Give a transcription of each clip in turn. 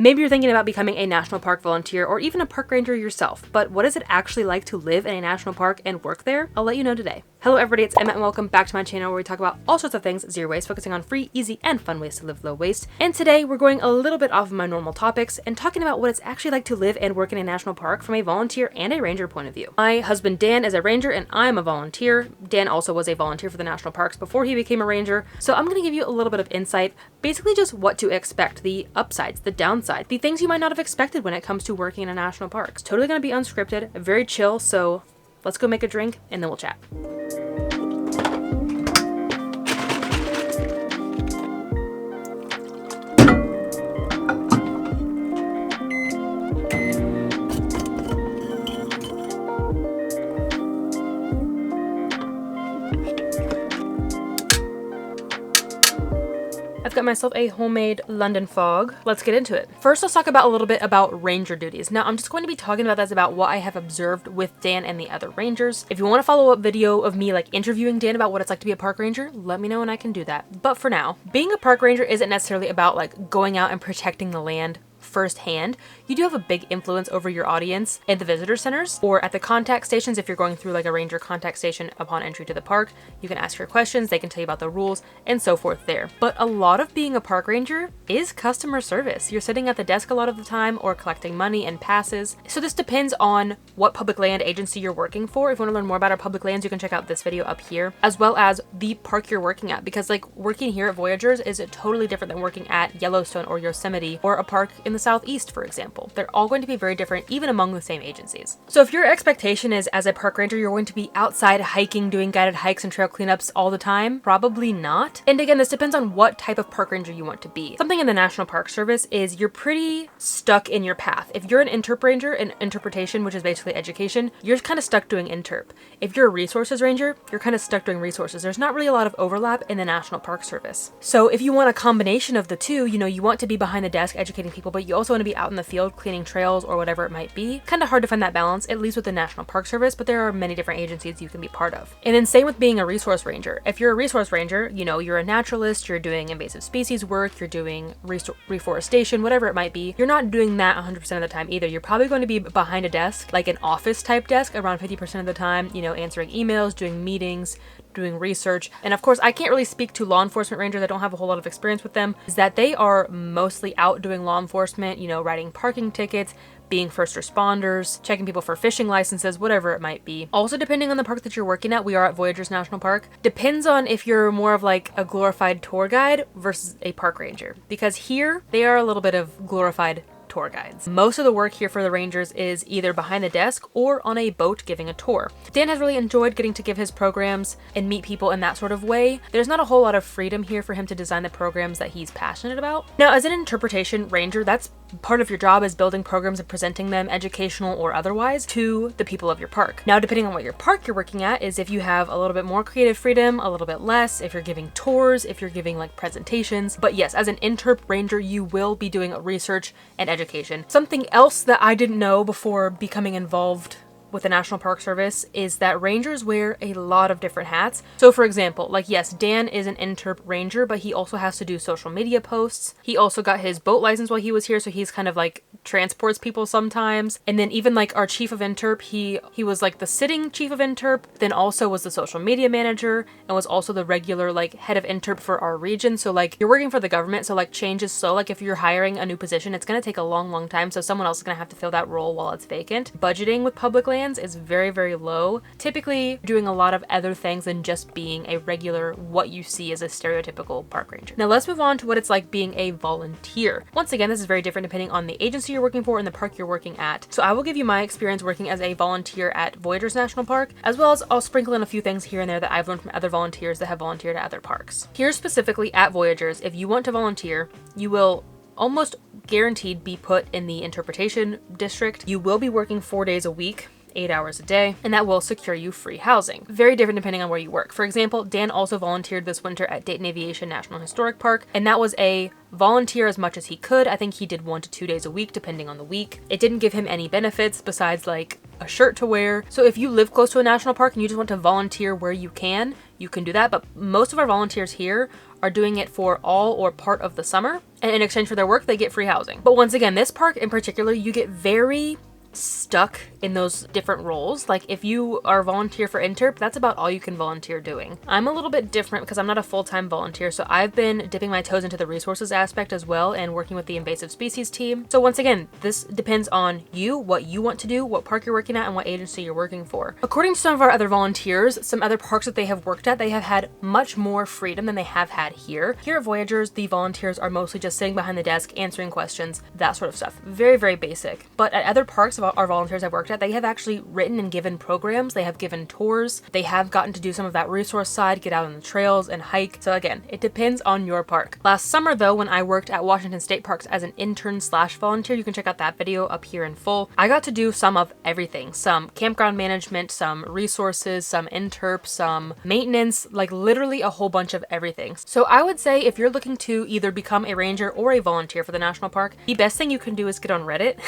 Maybe you're thinking about becoming a national park volunteer or even a park ranger yourself, but what is it actually like to live in a national park and work there? I'll let you know today. Hello everybody, it's Emma and welcome back to my channel where we talk about all sorts of things zero waste, focusing on free, easy, and fun ways to live low waste. And today we're going a little bit off of my normal topics and talking about what it's actually like to live and work in a national park from a volunteer and a ranger point of view. My husband Dan is a ranger and I'm a volunteer. Dan also was a volunteer for the national parks before he became a ranger. So I'm going to give you a little bit of insight, basically just what to expect, the upsides, the downsides, the things you might not have expected when it comes to working in a national park. It's totally going to be unscripted, very chill, so let's go make a drink and then we'll chat. I've got myself a homemade London fog. Let's get into it. First, let's talk about a little bit about ranger duties. Now, I'm just going to be talking about this about what I have observed with Dan and the other rangers. If you want a follow-up video of me like interviewing Dan about what it's like to be a park ranger, let me know and I can do that. But for now, being a park ranger isn't necessarily about like going out and protecting the land firsthand. You do have a big influence over your audience at the visitor centers or at the contact stations. If you're going through like a ranger contact station upon entry to the park, you can ask your questions, they can tell you about the rules and so forth there. But a lot of being a park ranger is customer service. You're sitting at the desk a lot of the time or collecting money and passes. So this depends on what public land agency you're working for. If you want to learn more about our public lands, you can check out this video up here, as well as the park you're working at, because like working here at Voyagers is totally different than working at Yellowstone or Yosemite or a park in the Southeast, for example. They're all going to be very different, even among the same agencies. So if your expectation is as a park ranger, you're going to be outside hiking, doing guided hikes and trail cleanups all the time, probably not. And again, this depends on what type of park ranger you want to be. Something in the National Park Service is you're pretty stuck in your path. If you're an interp ranger, an interpretation, which is basically education, you're kind of stuck doing interp. If you're a resources ranger, you're kind of stuck doing resources. There's not really a lot of overlap in the National Park Service. So if you want a combination of the two, you know, you want to be behind the desk educating people, but you also want to be out in the field cleaning trails or whatever it might be. Kind of hard to find that balance, at least with the National Park Service, but there are many different agencies you can be part of. And then same with being a resource ranger. If you're a resource ranger, you know, you're a naturalist, you're doing invasive species work, you're doing reforestation, whatever it might be. You're not doing that 100% of the time either. You're probably going to be behind a desk, like an office type desk around 50% of the time, you know, answering emails, doing meetings, doing research. And of course, I can't really speak to law enforcement rangers. I don't have a whole lot of experience with them, is that they are mostly out doing law enforcement, you know, writing parking tickets, being first responders, checking people for fishing licenses, whatever it might be. Also, depending on the park that you're working at, we are at Voyagers National Park, depends on if you're more of like a glorified tour guide versus a park ranger. Because here, they are a little bit of glorified tour guides. Most of the work here for the rangers is either behind the desk or on a boat giving a tour. Dan has really enjoyed getting to give his programs and meet people in that sort of way. There's not a whole lot of freedom here for him to design the programs that he's passionate about. Now, as an interpretation ranger, that's part of your job, is building programs and presenting them, educational or otherwise, to the people of your park. Now, depending on what your park you're working at is if you have a little bit more creative freedom, a little bit less, if you're giving tours, if you're giving like presentations. But yes, as an interp ranger, you will be doing research and education. Something else that I didn't know before becoming involved with the National Park Service is that rangers wear a lot of different hats. So for example, like yes, Dan is an interp ranger, but he also has to do social media posts. He also got his boat license while he was here, so he's kind of like transports people sometimes. And then even like our chief of interp, he was like the sitting chief of interp, then also was the social media manager and was also the regular like head of interp for our region. So like you're working for the government, so like change is slow. Like if you're hiring a new position, it's going to take a long time, so someone else is going to have to fill that role while it's vacant. Budgeting with public land is very low. Typically doing a lot of other things than just being a regular, what you see as a stereotypical park ranger. Now let's move on to what it's like being a volunteer. Once again, this is very different depending on the agency you're working for and the park you're working at. So I will give you my experience working as a volunteer at Voyagers National Park, as well as I'll sprinkle in a few things here and there that I've learned from other volunteers that have volunteered at other parks. Here specifically at Voyagers, if you want to volunteer, you will almost guaranteed be put in the interpretation district. You will be working 4 days a week, 8 hours a day, and that will secure you free housing. Very different depending on where you work. For example, Dan also volunteered this winter at Dayton Aviation National Historic Park, and that was a volunteer as much as he could. I think he did 1 to 2 days a week, depending on the week. It didn't give him any benefits besides like a shirt to wear. So if you live close to a national park and you just want to volunteer where you can do that. But most of our volunteers here are doing it for all or part of the summer, and in exchange for their work, they get free housing. But once again, this park in particular, you get very stuck in those different roles. Like if you are a volunteer for interp, that's about all you can volunteer doing. I'm a little bit different because I'm not a full-time volunteer, so I've been dipping my toes into the resources aspect as well and working with the invasive species team. So once again, this depends on you, what you want to do, what park you're working at, and what agency you're working for. According to some of our other volunteers, some other parks that they have worked at, they have had much more freedom than they have had here. Here at Voyagers, the volunteers are mostly just sitting behind the desk, answering questions, that sort of stuff. Very, very basic. But at other parks, our volunteers I've worked at, they have actually written and given programs, they have given tours, they have gotten to do some of that resource side, get out on the trails and hike. So again, it depends on your park. Last summer though, when I worked at Washington State Parks as an intern / volunteer, you can check out that video up here in full. I got to do some of everything, some campground management, some resources, some interp, some maintenance, like literally a whole bunch of everything. So I would say if you're looking to either become a ranger or a volunteer for the national park, the best thing you can do is get on Reddit.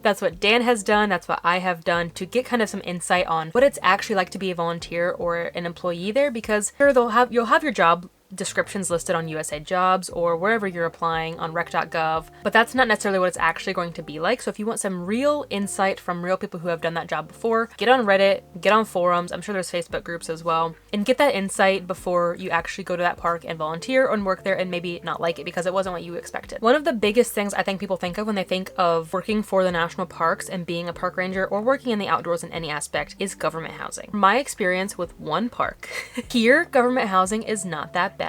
That's what Dan has done. That's what I have done to get kind of some insight on what it's actually like to be a volunteer or an employee there, because here you'll have your job descriptions listed on USA Jobs or wherever you're applying on rec.gov, but that's not necessarily what it's actually going to be like. So if you want some real insight from real people who have done that job before, get on Reddit, get on forums, I'm sure there's Facebook groups as well, and get that insight before you actually go to that park and volunteer and work there and maybe not like it because it wasn't what you expected. One of the biggest things I think people think of when they think of working for the national parks and being a park ranger or working in the outdoors in any aspect is government housing. My experience with one park, here government housing is not that bad.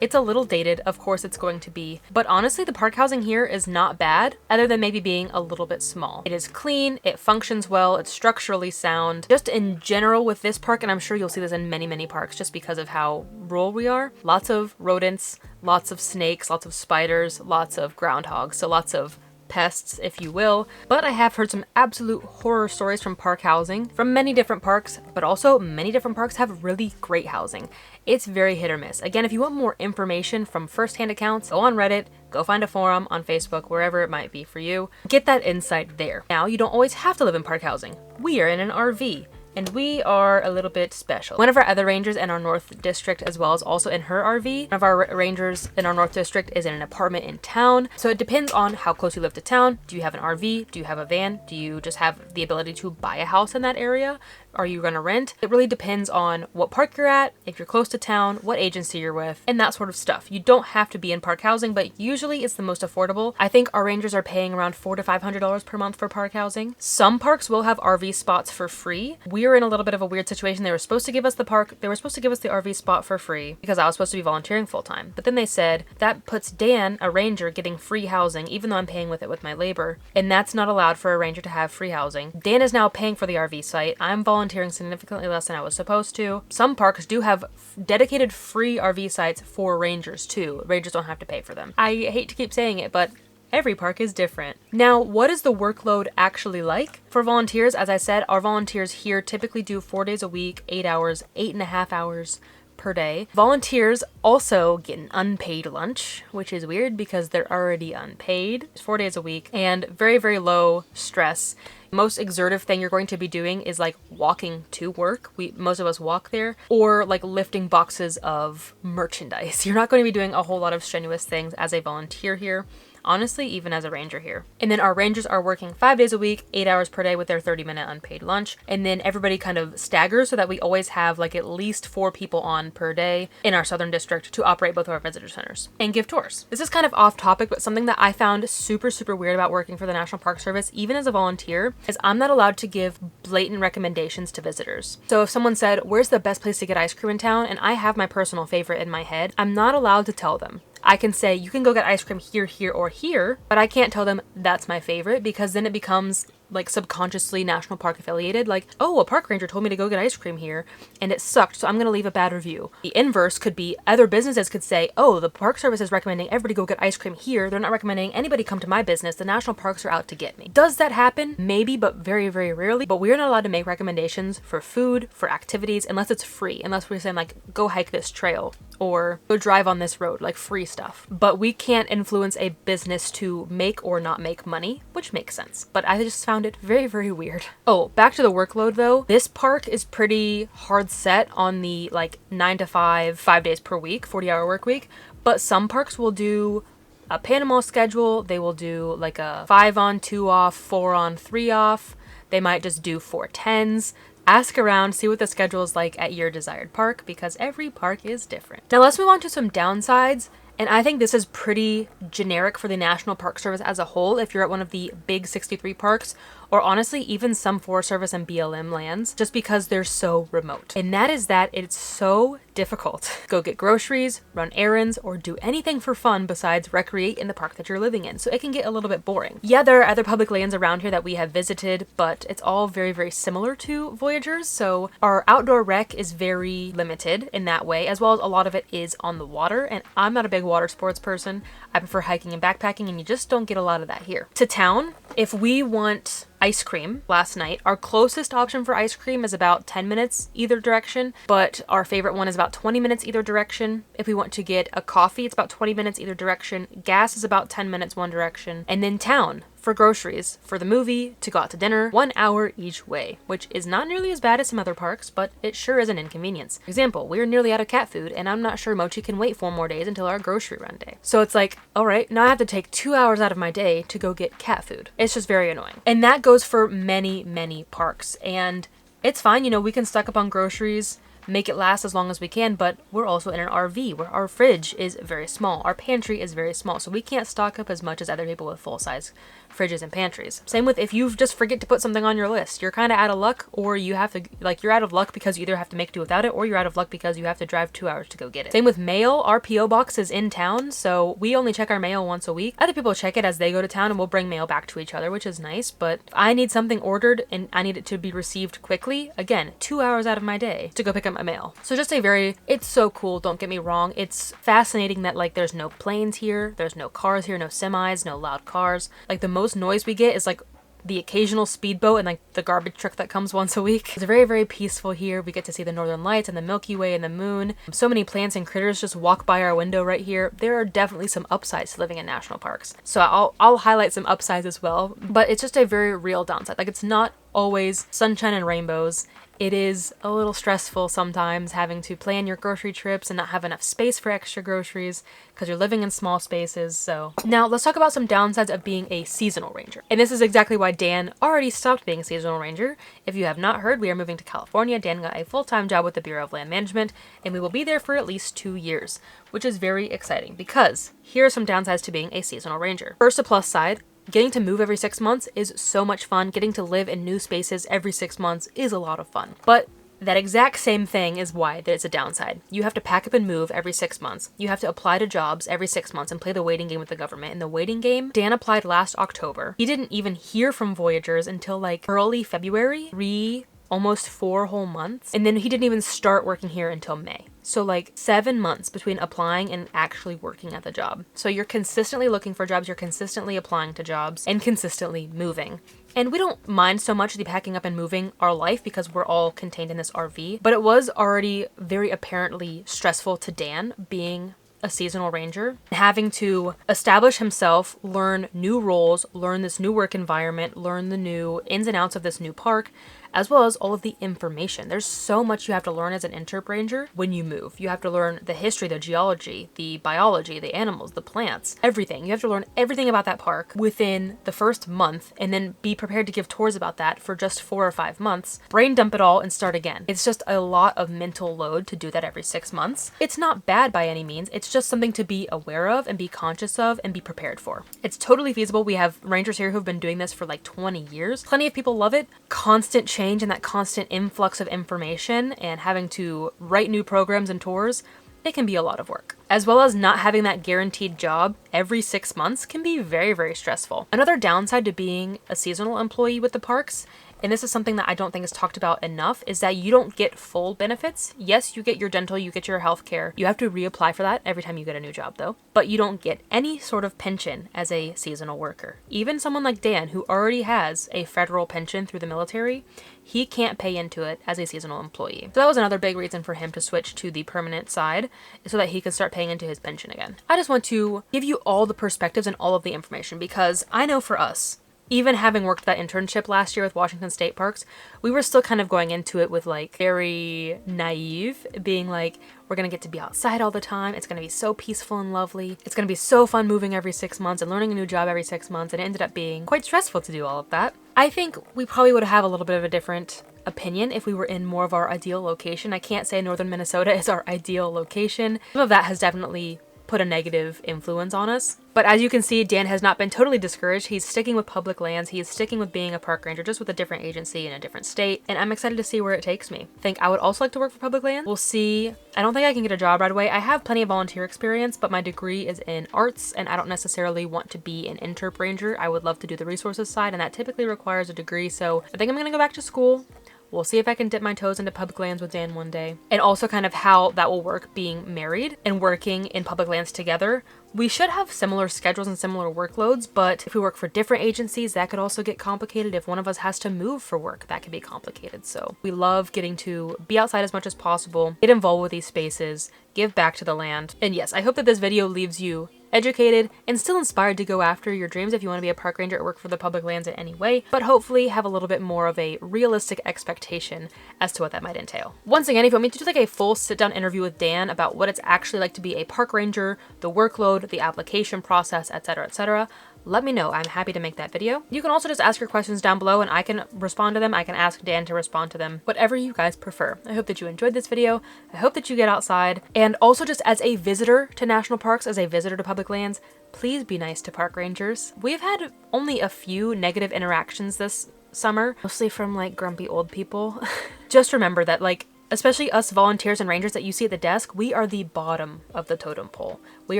It's a little dated, of course it's going to be, but honestly the park housing here is not bad, other than maybe being a little bit small. It is clean, it functions well, it's structurally sound. Just in general with this park, and I'm sure you'll see this in many, many parks just because of how rural we are, lots of rodents, lots of snakes, lots of spiders, lots of groundhogs, so lots of pests, if you will. But I have heard some absolute horror stories from park housing from many different parks, but also many different parks have really great housing. It's very hit or miss. Again, if you want more information from firsthand accounts, go on Reddit, go find a forum on Facebook, wherever it might be for you. Get that insight there. Now, you don't always have to live in park housing. We are in an RV. And we are a little bit special. One of our other rangers in our North District as well is also in her RV. One of our rangers in our North District is in an apartment in town. So it depends on how close you live to town. Do you have an RV? Do you have a van? Do you just have the ability to buy a house in that area? Are you gonna rent? It really depends on what park you're at, if you're close to town, what agency you're with, and that sort of stuff. You don't have to be in park housing, but usually it's the most affordable. I think our rangers are paying around $400 to $500 per month for park housing. Some parks will have RV spots for free. We were in a little bit of a weird situation. They were supposed to give us the RV spot for free because I was supposed to be volunteering full time. But then they said that puts Dan, a ranger, getting free housing, even though I'm paying with it with my labor. And that's not allowed for a ranger to have free housing. Dan is now paying for the RV site. I'm volunteering significantly less than I was supposed to. Some parks do have dedicated free RV sites for rangers too. Rangers don't have to pay for them. I hate to keep saying it, but every park is different. Now, what is the workload actually like? For volunteers, as I said, our volunteers here typically do 4 days a week, 8 hours, 8.5 hours per day. Volunteers also get an unpaid lunch, which is weird because they're already unpaid. It's 4 days a week and very, very low stress. Most exertive thing you're going to be doing is like walking to work. Most of us walk there, or like lifting boxes of merchandise. You're not going to be doing a whole lot of strenuous things as a volunteer here. Honestly, even as a ranger here. And then our rangers are working 5 days a week, 8 hours per day with their 30-minute unpaid lunch. And then everybody kind of staggers so that we always have like at least 4 people on per day in our Southern District to operate both of our visitor centers and give tours. This is kind of off topic, but something that I found super, super weird about working for the National Park Service, even as a volunteer, is I'm not allowed to give blatant recommendations to visitors. So if someone said, where's the best place to get ice cream in town? And I have my personal favorite in my head, I'm not allowed to tell them. I can say, you can go get ice cream here, here, or here, but I can't tell them that's my favorite because then it becomes like subconsciously national park affiliated. Like, oh, a park ranger told me to go get ice cream here and it sucked, so I'm gonna leave a bad review. The inverse could be other businesses could say, oh, the park service is recommending everybody go get ice cream here. They're not recommending anybody come to my business. The national parks are out to get me. Does that happen? Maybe, but very, very rarely. But we're not allowed to make recommendations for food, for activities, unless it's free, unless we're saying like, go hike this trail or go drive on this road, like free stuff. But we can't influence a business to make or not make money, which makes sense. But I just found found it very, very weird. Oh, back to the workload though. This park is pretty hard set on the like 9 to 5, 5 days per week, 40-hour work week. But some parks will do a Panama schedule. They will do like a 5 on, 2 off, 4 on, 3 off. They might just do 4/10s. Ask around, see what the schedule is like at your desired park, because every park is different. Now let's move on to some downsides. And I think this is pretty generic for the National Park Service as a whole if you're at one of the big 63 parks, or honestly even some Forest Service and BLM lands, just because they're so remote. And that is that it's so difficult to go get groceries, run errands, or do anything for fun besides recreate in the park that you're living in. So it can get a little bit boring. Yeah, there are other public lands around here that we have visited, but it's all very, very similar to Voyagers. So our outdoor rec is very limited in that way, as well as a lot of it is on the water. And I'm not a big water sports person. I prefer hiking and backpacking, and you just don't get a lot of that here. To town, if we want ice cream last night, our closest option for ice cream is about 10 minutes either direction, but our favorite one is about 20 minutes either direction. If we want to get a coffee, it's about 20 minutes either direction. Gas is about 10 minutes one direction. And then town for groceries, for the movie, to go out to dinner, 1 hour each way, which is not nearly as bad as some other parks, but it sure is an inconvenience. For example, we are nearly out of cat food, and I'm not sure Mochi can wait 4 more days until our grocery run day. So it's like, all right, now I have to take 2 hours out of my day to go get cat food. It's just very annoying. And that goes for many, many parks. And it's fine, you know, we can stock up on groceries, make it last as long as we can, but we're also in an RV where our fridge is very small. Our pantry is very small, so we can't stock up as much as other people with full-size fridges and pantries. Same with if you just forget to put something on your list. You're kind of out of luck, or you have to, like, you're out of luck because you either have to make do without it, or you're out of luck because you have to drive 2 hours to go get it. Same with mail. Our P.O. box is in town, so we only check our mail once a week. Other people check it as they go to town, and we'll bring mail back to each other, which is nice, but if I need something ordered and I need it to be received quickly, again, 2 hours out of my day to go pick up my mail. So just it's so cool, don't get me wrong. It's fascinating that, like, there's no planes here, there's no cars here, no semis, no loud cars. Like, the most noise we get is like the occasional speedboat and like the garbage truck that comes once a week. It's very, very peaceful here. We get to see the northern lights and the Milky Way and the moon. So many plants and critters just walk by our window right here. There are definitely some upsides to living in national parks. So I'll highlight some upsides as well, but it's just a very real downside. Like, it's not always sunshine and rainbows. It is a little stressful sometimes having to plan your grocery trips and not have enough space for extra groceries because you're living in small spaces. So now let's talk about some downsides of being a seasonal ranger. And this is exactly why Dan already stopped being a seasonal ranger. If you have not heard, we are moving to California. Dan got a full-time job with the Bureau of Land Management, and we will be there for at least 2 years, which is very exciting because here are some downsides to being a seasonal ranger. First, a plus side. Getting to move every 6 months is so much fun. Getting to live in new spaces every 6 months is a lot of fun. But that exact same thing is why there's a downside. You have to pack up and move every 6 months. You have to apply to jobs every 6 months and play the waiting game with the government. In the waiting game, Dan applied last October. He didn't even hear from Voyagers until like early February, almost 4 whole months. And then he didn't even start working here until May. So like 7 months between applying and actually working at the job. So you're consistently looking for jobs, you're consistently applying to jobs, and consistently moving. And we don't mind so much the packing up and moving our life because we're all contained in this RV, but it was already very apparently stressful to Dan being a seasonal ranger, having to establish himself, learn new roles, learn this new work environment, learn the new ins and outs of this new park, as well as all of the information. There's so much you have to learn as an interp ranger when you move. You have to learn the history, the geology, the biology, the animals, the plants, everything. You have to learn everything about that park within the first month and then be prepared to give tours about that for just 4 or 5 months, brain dump it all and start again. It's just a lot of mental load to do that every 6 months. It's not bad by any means. It's just something to be aware of and be conscious of and be prepared for. It's totally feasible. We have rangers here who've been doing this for like 20 years. Plenty of people love it. Constant change and that constant influx of information and having to write new programs and tours, it can be a lot of work. As well as not having that guaranteed job every 6 months can be very, very stressful. Another downside to being a seasonal employee with the parks, and this is something that I don't think is talked about enough, is that you don't get full benefits. Yes, you get your dental, you get your health care. You have to reapply for that every time you get a new job though. But you don't get any sort of pension as a seasonal worker. Even someone like Dan, who already has a federal pension through the military, he can't pay into it as a seasonal employee. So that was another big reason for him to switch to the permanent side, so that he could start paying into his pension again. I just want to give you all the perspectives and all of the information because I know for us, even having worked that internship last year with Washington State Parks, we were still kind of going into it with like very naive, being like, we're gonna get to be outside all the time. It's gonna be so peaceful and lovely. It's gonna be so fun moving every 6 months and learning a new job every 6 months. And it ended up being quite stressful to do all of that. I think we probably would have a little bit of a different opinion if we were in more of our ideal location. I can't say northern Minnesota is our ideal location. Some of that has definitely put a negative influence on us. But as you can see, Dan has not been totally discouraged. He's sticking with public lands. He is sticking with being a park ranger, just with a different agency in a different state. And I'm excited to see where it takes me. I think I would also like to work for public lands. We'll see. I don't think I can get a job right away. I have plenty of volunteer experience, but my degree is in arts and I don't necessarily want to be an interp ranger. I would love to do the resources side, and that typically requires a degree. So I think I'm gonna go back to school. We'll see if I can dip my toes into public lands with Dan one day. And also kind of how that will work being married and working in public lands together. We should have similar schedules and similar workloads, but if we work for different agencies, that could also get complicated. If one of us has to move for work, that could be complicated. So we love getting to be outside as much as possible, get involved with these spaces, give back to the land. And yes, I hope that this video leaves you educated and still inspired to go after your dreams if you want to be a park ranger or work for the public lands in any way, but hopefully have a little bit more of a realistic expectation as to what that might entail. Once again, if you want me to do like a full sit-down interview with Dan about what it's actually like to be a park ranger, the workload, the application process, etc., let me know. I'm happy to make that video. You can also just ask your questions down below and I can respond to them. I can ask Dan to respond to them, whatever you guys prefer. I hope that you enjoyed this video. I hope that you get outside. And also, just as a visitor to national parks, as a visitor to public lands, please be nice to park rangers. We've had only a few negative interactions this summer, mostly from like grumpy old people. Just remember that, like, especially us volunteers and rangers that you see at the desk, we are the bottom of the totem pole. We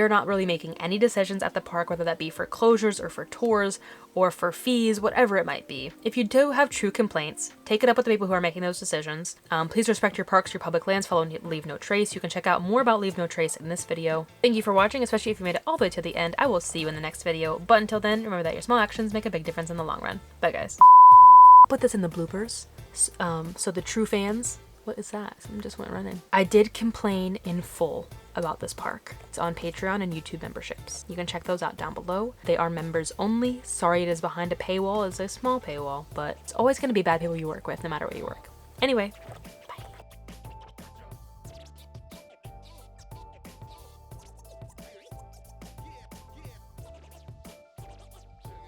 are not really making any decisions at the park, whether that be for closures or for tours or for fees, whatever it might be. If you do have true complaints, take it up with the people who are making those decisions. Please respect your parks, your public lands, follow Leave No Trace. You can check out more about Leave No Trace in this video. Thank you for watching, especially if you made it all the way to the end. I will see you in the next video. But until then, remember that your small actions make a big difference in the long run. Bye, guys. Put this in the bloopers, so the true fans. What is that? Someone just went running. I did complain in full about this park. It's on Patreon and YouTube memberships. You can check those out down below. They are members only. Sorry it is behind a paywall. It's a small paywall, but it's always going to be bad people you work with no matter where you work. Anyway,